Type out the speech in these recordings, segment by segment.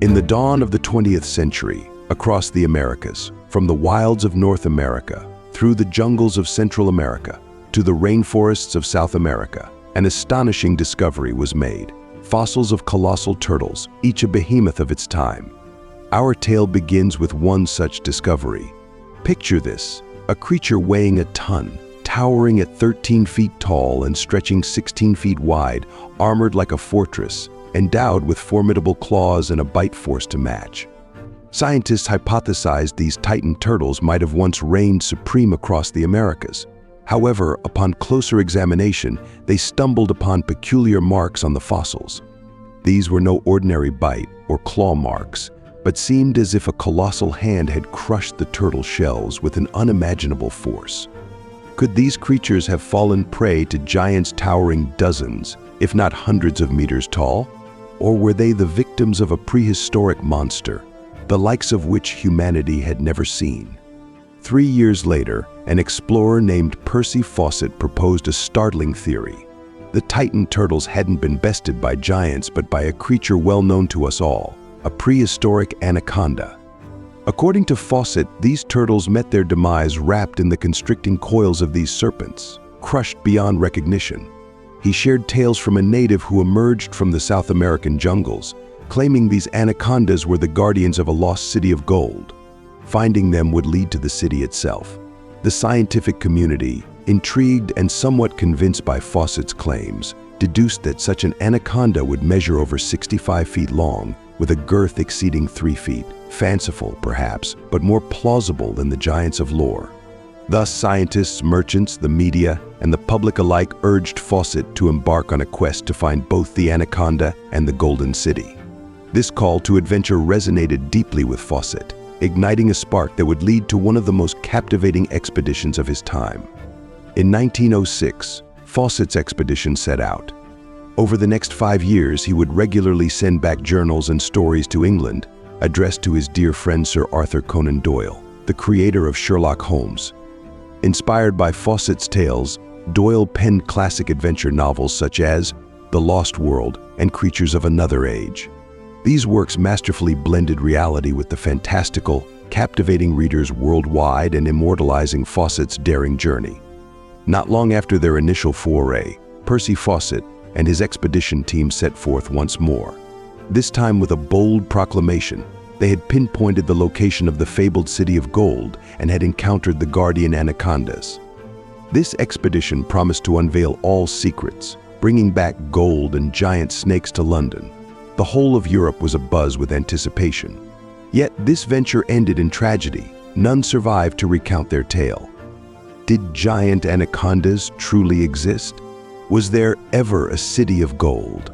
In the dawn of the 20th century, across the Americas, from the wilds of North America, through the jungles of Central America, to the rainforests of South America, an astonishing discovery was made. Fossils of colossal turtles, each a behemoth of its time. Our tale begins with one such discovery. Picture this, a creature weighing a ton, towering at 13 feet tall and stretching 16 feet wide, armored like a fortress, endowed with formidable claws and a bite force to match. Scientists hypothesized these titan turtles might have once reigned supreme across the Americas. However, upon closer examination, they stumbled upon peculiar marks on the fossils. These were no ordinary bite or claw marks, but seemed as if a colossal hand had crushed the turtle shells with an unimaginable force. Could these creatures have fallen prey to giants towering dozens, if not hundreds of meters tall? Or were they the victims of a prehistoric monster, the likes of which humanity had never seen? 3 years later, an explorer named Percy Fawcett proposed a startling theory. The titan turtles hadn't been bested by giants but by a creature well known to us all, a prehistoric anaconda. According to Fawcett, these turtles met their demise wrapped in the constricting coils of these serpents, crushed beyond recognition. He shared tales from a native who emerged from the South American jungles, claiming these anacondas were the guardians of a lost city of gold. Finding them would lead to the city itself. The scientific community, intrigued and somewhat convinced by Fawcett's claims, deduced that such an anaconda would measure over 65 feet long, with a girth exceeding 3 feet. Fanciful, perhaps, but more plausible than the giants of lore. Thus, scientists, merchants, the media, and the public alike urged Fawcett to embark on a quest to find both the anaconda and the Golden City. This call to adventure resonated deeply with Fawcett, igniting a spark that would lead to one of the most captivating expeditions of his time. In 1906, Fawcett's expedition set out. Over the next 5 years, he would regularly send back journals and stories to England, addressed to his dear friend Sir Arthur Conan Doyle, the creator of Sherlock Holmes. Inspired by Fawcett's tales, Doyle penned classic adventure novels such as The Lost World and Creatures of Another Age. These works masterfully blended reality with the fantastical, captivating readers worldwide and immortalizing Fawcett's daring journey. Not long after their initial foray, Percy Fawcett and his expedition team set forth once more. This time with a bold proclamation. They had pinpointed the location of the fabled city of gold and had encountered the guardian anacondas. This expedition promised to unveil all secrets, bringing back gold and giant snakes to London. The whole of Europe was abuzz with anticipation. Yet this venture ended in tragedy. None survived to recount their tale. Did giant anacondas truly exist? Was there ever a city of gold?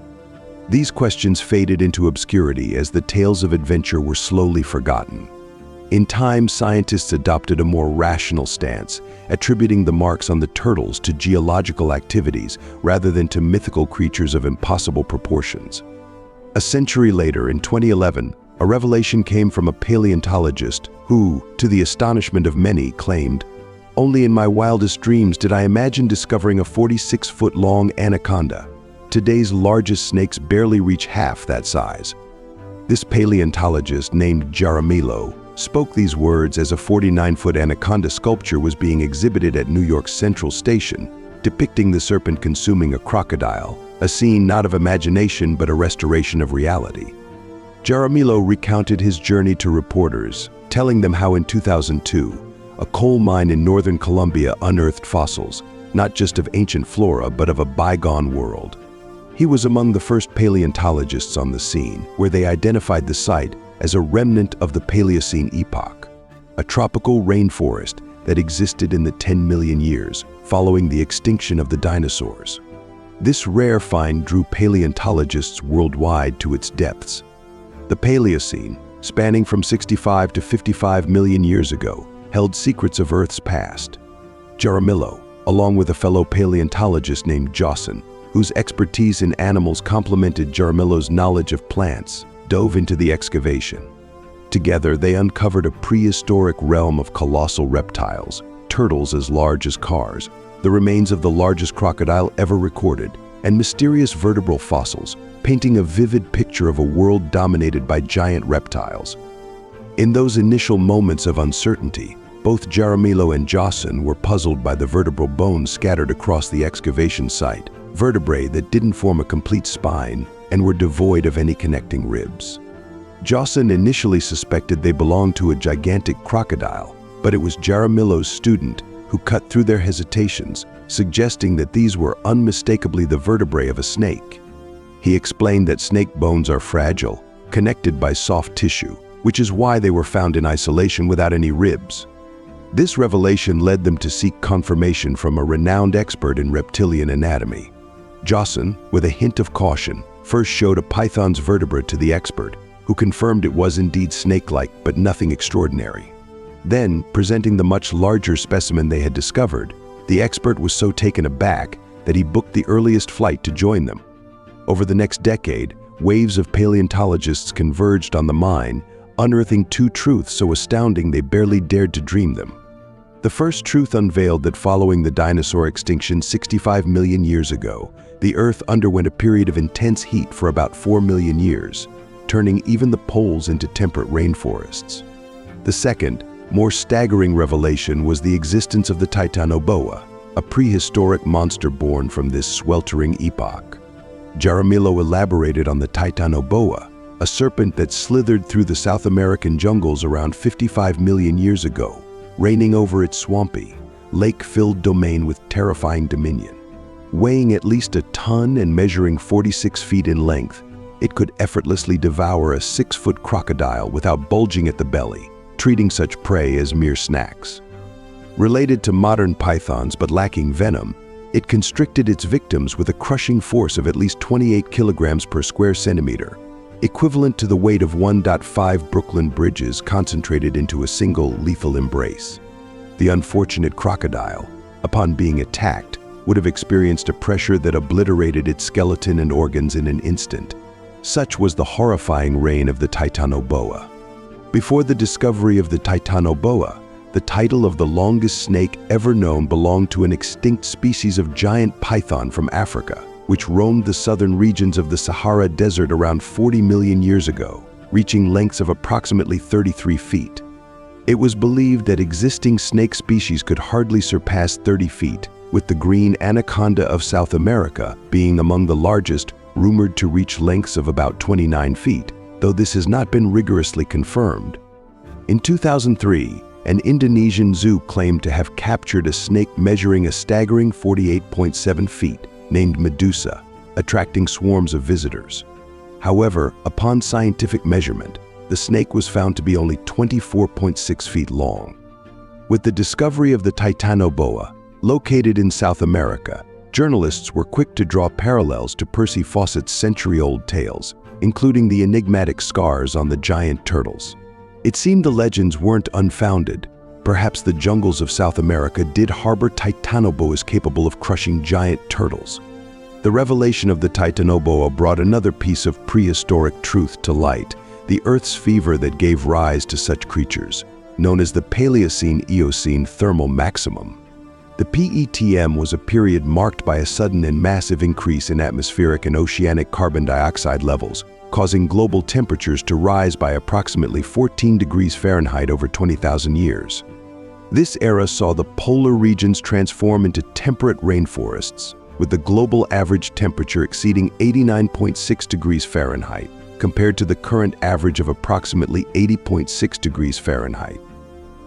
These questions faded into obscurity as the tales of adventure were slowly forgotten. In time, scientists adopted a more rational stance, attributing the marks on the turtles to geological activities rather than to mythical creatures of impossible proportions. A century later, in 2011, a revelation came from a paleontologist who, to the astonishment of many, claimed, "Only in my wildest dreams did I imagine discovering a 46-foot-long anaconda. Today's largest snakes barely reach half that size." This paleontologist, named Jaramillo, spoke these words as a 49-foot anaconda sculpture was being exhibited at New York's Central Station, depicting the serpent consuming a crocodile, a scene not of imagination but a restoration of reality. Jaramillo recounted his journey to reporters, telling them how in 2002, a coal mine in northern Colombia unearthed fossils, not just of ancient flora but of a bygone world. He was among the first paleontologists on the scene, where they identified the site as a remnant of the Paleocene epoch, a tropical rainforest that existed in the 10 million years following the extinction of the dinosaurs. This rare find drew paleontologists worldwide to its depths. The Paleocene, spanning from 65 to 55 million years ago, held secrets of Earth's past. Jaramillo, along with a fellow paleontologist named Jawson, whose expertise in animals complemented Jaramillo's knowledge of plants, dove into the excavation. Together, they uncovered a prehistoric realm of colossal reptiles, turtles as large as cars, the remains of the largest crocodile ever recorded, and mysterious vertebral fossils, painting a vivid picture of a world dominated by giant reptiles. In those initial moments of uncertainty, both Jaramillo and Jocelyn were puzzled by the vertebral bones scattered across the excavation site, vertebrae that didn't form a complete spine and were devoid of any connecting ribs. Jocelyn initially suspected they belonged to a gigantic crocodile, but it was Jaramillo's student who cut through their hesitations, suggesting that these were unmistakably the vertebrae of a snake. He explained that snake bones are fragile, connected by soft tissue, which is why they were found in isolation without any ribs. This revelation led them to seek confirmation from a renowned expert in reptilian anatomy. Jocelyn, with a hint of caution, first showed a python's vertebra to the expert, who confirmed it was indeed snake-like but nothing extraordinary. Then, presenting the much larger specimen they had discovered, the expert was so taken aback that he booked the earliest flight to join them. Over the next decade, waves of paleontologists converged on the mine, unearthing two truths so astounding they barely dared to dream them. The first truth unveiled that following the dinosaur extinction 65 million years ago, the Earth underwent a period of intense heat for about 4 million years, turning even the poles into temperate rainforests. The second, more staggering revelation was the existence of the Titanoboa, a prehistoric monster born from this sweltering epoch. Jaramillo elaborated on the Titanoboa, a serpent that slithered through the South American jungles around 55 million years ago, reigning over its swampy, lake-filled domain with terrifying dominion. Weighing at least a ton and measuring 46 feet in length, it could effortlessly devour a 6-foot crocodile without bulging at the belly, treating such prey as mere snacks. Related to modern pythons but lacking venom, it constricted its victims with a crushing force of at least 28 kilograms per square centimeter, equivalent to the weight of 1.5 Brooklyn bridges concentrated into a single lethal embrace. The unfortunate crocodile, upon being attacked, would have experienced a pressure that obliterated its skeleton and organs in an instant. Such was the horrifying reign of the Titanoboa. Before the discovery of the Titanoboa, the title of the longest snake ever known belonged to an extinct species of giant python from Africa, which roamed the southern regions of the Sahara Desert around 40 million years ago, reaching lengths of approximately 33 feet. It was believed that existing snake species could hardly surpass 30 feet, with the green anaconda of South America being among the largest, rumored to reach lengths of about 29 feet, though this has not been rigorously confirmed. In 2003, an Indonesian zoo claimed to have captured a snake measuring a staggering 48.7 feet, named Medusa, attracting swarms of visitors. However, upon scientific measurement, the snake was found to be only 24.6 feet long. With the discovery of the Titanoboa, located in South America, journalists were quick to draw parallels to Percy Fawcett's century-old tales, including the enigmatic scars on the giant turtles. It seemed the legends weren't unfounded. Perhaps the jungles of South America did harbor Titanoboas capable of crushing giant turtles. The revelation of the Titanoboa brought another piece of prehistoric truth to light, the Earth's fever that gave rise to such creatures, known as the Paleocene-Eocene thermal maximum. The PETM was a period marked by a sudden and massive increase in atmospheric and oceanic carbon dioxide levels, causing global temperatures to rise by approximately 14 degrees Fahrenheit over 20,000 years. This era saw the polar regions transform into temperate rainforests, with the global average temperature exceeding 89.6 degrees Fahrenheit, compared to the current average of approximately 80.6 degrees Fahrenheit.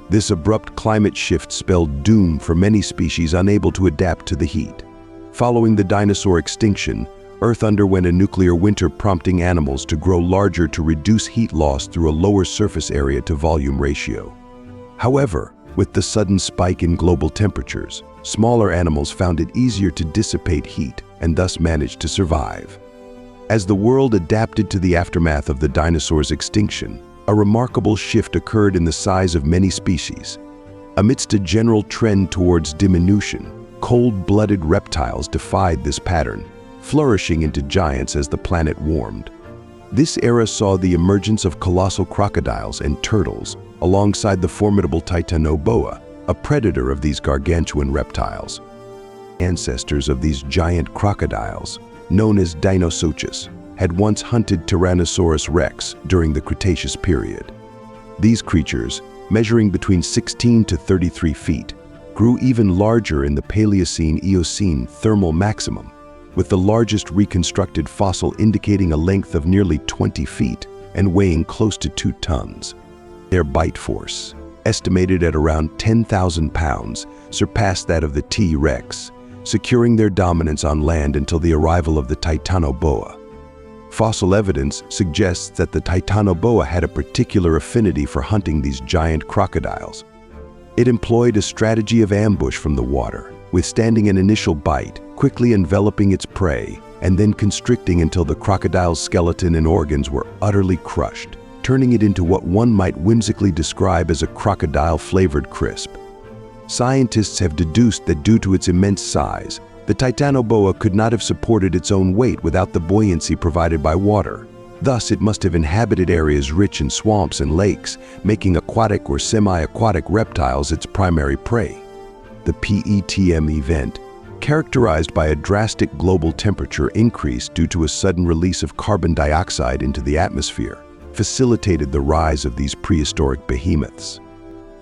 This abrupt climate shift spelled doom for many species unable to adapt to the heat. Following the dinosaur extinction, Earth underwent a nuclear winter, prompting animals to grow larger to reduce heat loss through a lower surface area to volume ratio. However, with the sudden spike in global temperatures, smaller animals found it easier to dissipate heat and thus managed to survive. As the world adapted to the aftermath of the dinosaurs' extinction, a remarkable shift occurred in the size of many species. Amidst a general trend towards diminution, cold-blooded reptiles defied this pattern, flourishing into giants as the planet warmed. This era saw the emergence of colossal crocodiles and turtles, alongside the formidable Titanoboa, a predator of these gargantuan reptiles. Ancestors of these giant crocodiles, known as Dinosuchus, had once hunted Tyrannosaurus rex during the Cretaceous period. These creatures, measuring between 16 to 33 feet, grew even larger in the Paleocene-Eocene thermal maximum, with the largest reconstructed fossil indicating a length of nearly 20 feet and weighing close to 2 tons. Their bite force, estimated at around 10,000 pounds, surpassed that of the T-Rex, securing their dominance on land until the arrival of the Titanoboa. Fossil evidence suggests that the Titanoboa had a particular affinity for hunting these giant crocodiles. It employed a strategy of ambush from the water, withstanding an initial bite, quickly enveloping its prey, and then constricting until the crocodile's skeleton and organs were utterly crushed, turning it into what one might whimsically describe as a crocodile-flavored crisp. Scientists have deduced that due to its immense size, the Titanoboa could not have supported its own weight without the buoyancy provided by water. Thus, it must have inhabited areas rich in swamps and lakes, making aquatic or semi-aquatic reptiles its primary prey. The PETM event, characterized by a drastic global temperature increase due to a sudden release of carbon dioxide into the atmosphere, facilitated the rise of these prehistoric behemoths.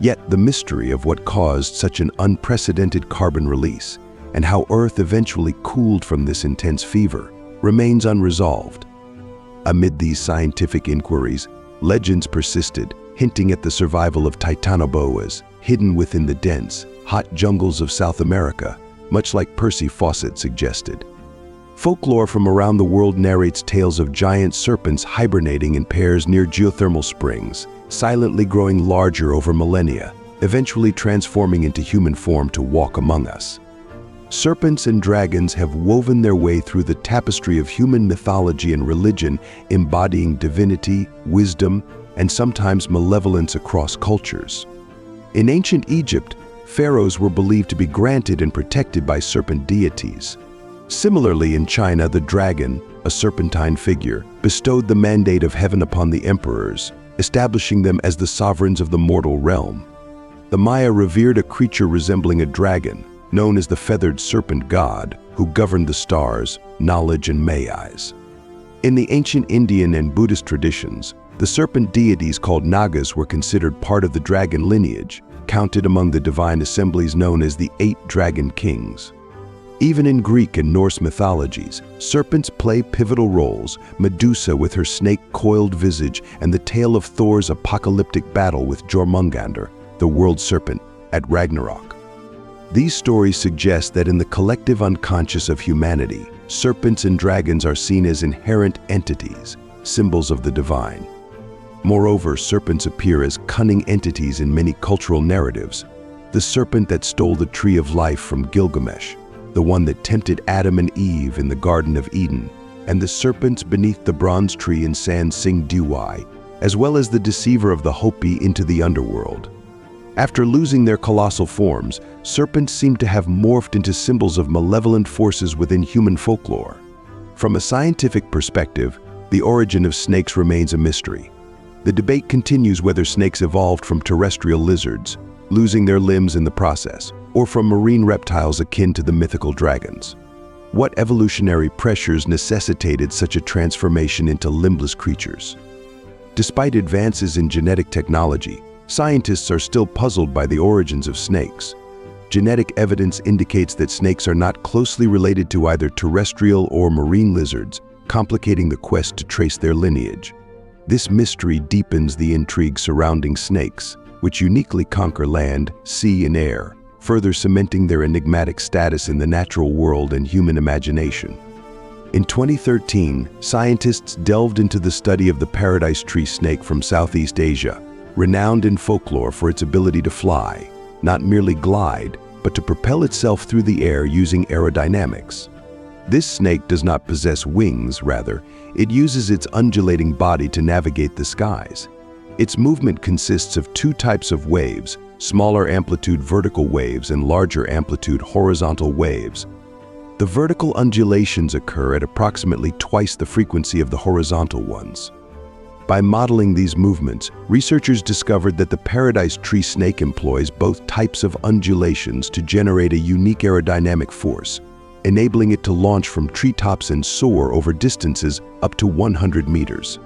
Yet the mystery of what caused such an unprecedented carbon release and how Earth eventually cooled from this intense fever remains unresolved. Amid these scientific inquiries, legends persisted, hinting at the survival of Titanoboas hidden within the dense, hot jungles of South America, much like Percy Fawcett suggested. Folklore from around the world narrates tales of giant serpents hibernating in pairs near geothermal springs, silently growing larger over millennia, eventually transforming into human form to walk among us. Serpents and dragons have woven their way through the tapestry of human mythology and religion, embodying divinity, wisdom, and sometimes malevolence across cultures. In ancient Egypt, pharaohs were believed to be granted and protected by serpent deities. Similarly, in China, the dragon, a serpentine figure, bestowed the mandate of heaven upon the emperors, establishing them as the sovereigns of the mortal realm. The Maya revered a creature resembling a dragon, known as the feathered serpent god, who governed the stars, knowledge, and mayais. In the ancient Indian and Buddhist traditions, the serpent deities called Nagas were considered part of the dragon lineage, counted among the divine assemblies known as the 8 dragon kings. Even in Greek and Norse mythologies, serpents play pivotal roles, Medusa with her snake-coiled visage and the tale of Thor's apocalyptic battle with Jormungandr, the world serpent, at Ragnarok. These stories suggest that in the collective unconscious of humanity, serpents and dragons are seen as inherent entities, symbols of the divine. Moreover, serpents appear as cunning entities in many cultural narratives. The serpent that stole the tree of life from Gilgamesh, the one that tempted Adam and Eve in the Garden of Eden, and the serpents beneath the bronze tree in San Sing Duai, as well as the deceiver of the Hopi into the underworld. After losing their colossal forms, serpents seem to have morphed into symbols of malevolent forces within human folklore. From a scientific perspective, the origin of snakes remains a mystery. The debate continues whether snakes evolved from terrestrial lizards, losing their limbs in the process, or from marine reptiles akin to the mythical dragons. What evolutionary pressures necessitated such a transformation into limbless creatures? Despite advances in genetic technology, scientists are still puzzled by the origins of snakes. Genetic evidence indicates that snakes are not closely related to either terrestrial or marine lizards, complicating the quest to trace their lineage. This mystery deepens the intrigue surrounding snakes, which uniquely conquer land, sea, and air, further cementing their enigmatic status in the natural world and human imagination. In 2013, scientists delved into the study of the paradise tree snake from Southeast Asia, renowned in folklore for its ability to fly, not merely glide, but to propel itself through the air using aerodynamics. This snake does not possess wings, rather, it uses its undulating body to navigate the skies. Its movement consists of 2 types of waves, smaller amplitude vertical waves and larger amplitude horizontal waves. The vertical undulations occur at approximately twice the frequency of the horizontal ones. By modeling these movements, researchers discovered that the paradise tree snake employs both types of undulations to generate a unique aerodynamic force, enabling it to launch from treetops and soar over distances up to 100 meters.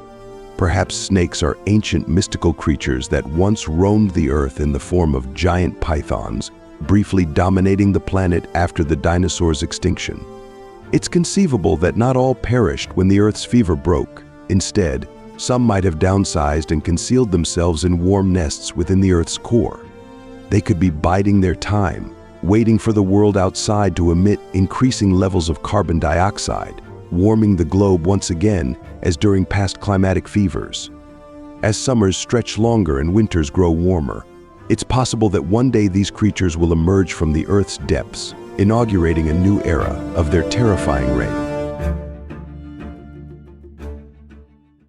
Perhaps snakes are ancient mystical creatures that once roamed the earth in the form of giant pythons, briefly dominating the planet after the dinosaurs' extinction. It's conceivable that not all perished when the Earth's fever broke. Instead, some might have downsized and concealed themselves in warm nests within the Earth's core. They could be biding their time, waiting for the world outside to emit increasing levels of carbon dioxide, warming the globe once again as during past climatic fevers. As summers stretch longer and winters grow warmer, it's possible that one day these creatures will emerge from the Earth's depths, inaugurating a new era of their terrifying reign.